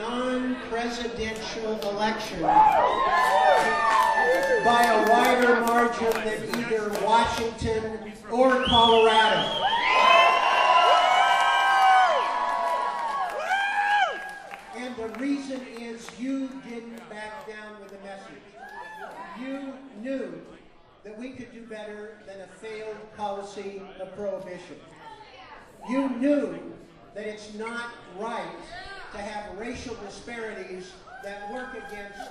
non-presidential election by a wider margin than either Washington or Colorado. And the reason is you didn't back down with the message. You knew that we could do better than a failed policy of prohibition. You knew that it's not right to have racial disparities that work against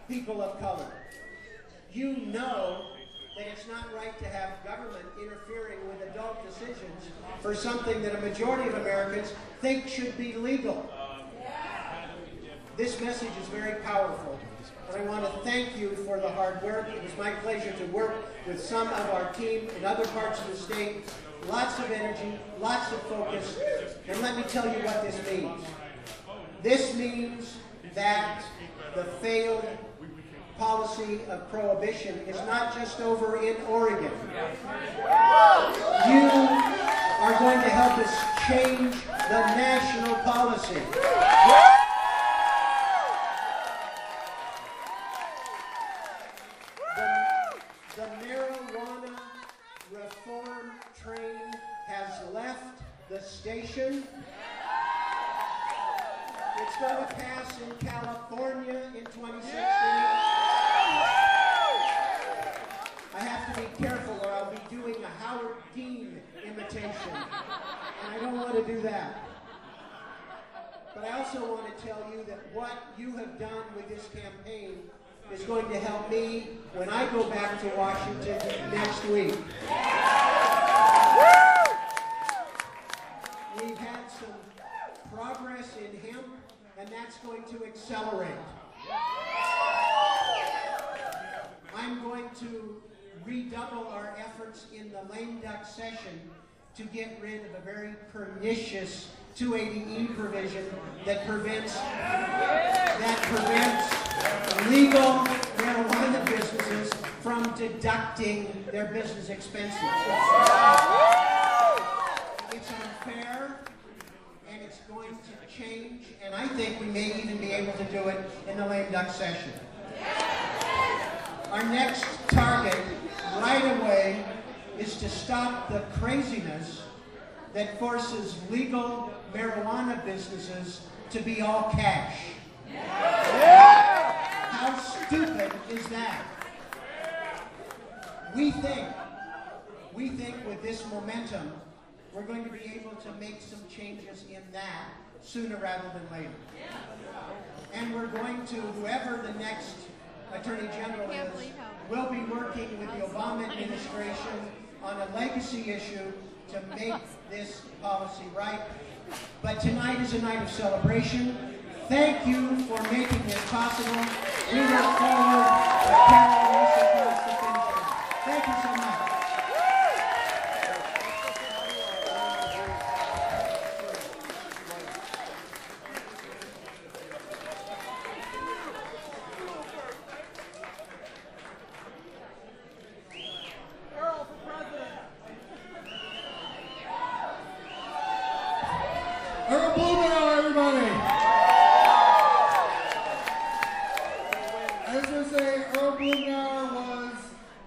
people of color. You know that it's not right to have government interfering with adult decisions for something that a majority of Americans think should be legal. This message is very powerful, and I want to thank you for the hard work. It was my pleasure to work with some of our team in other parts of the state. Lots of energy, lots of focus, and let me tell you what this means. This means that the failed policy of prohibition is not just over in Oregon. You are going to help us change the national policy. The marijuana reform train has left the station. It's going to pass in California in 2016. I have to be careful or I'll be doing a Howard Dean imitation, and I don't want to do that. But I also want to tell you that what you have done with this campaign is going to help me when I go back to Washington next week. We've had some progress in hemp, and that's going to accelerate. I'm going to redouble our efforts in the lame duck session to get rid of a very pernicious 280E provision that prevents legal marijuana businesses from deducting their business expenses. It's unfair, and it's going to change, and I think we may even be able to do it in the lame duck session. Our next target right away is to stop the craziness that forces legal marijuana businesses to be all cash. How stupid is that? We think with this momentum, we're going to be able to make some changes in that sooner rather than later. And we're going to, whoever the next Attorney General is, will be working with the Obama administration on a legacy issue to make this policy right. But tonight is a night of celebration. Thank you for making this possible. We look forward to carrying this across the finish line. Thank you so much. Earl Blumenauer, everybody! I was going to say, Earl Blumenauer was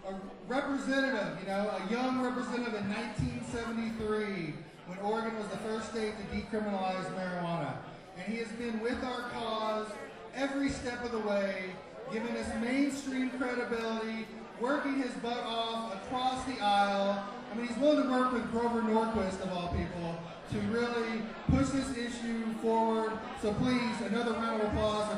a representative, a young representative in 1973 when Oregon was the first state to decriminalize marijuana. And he has been with our cause every step of the way, giving us mainstream credibility, working his butt off across the aisle. I mean, he's willing to work with Grover Norquist, of all people, to really push this issue forward. So please, another round of applause for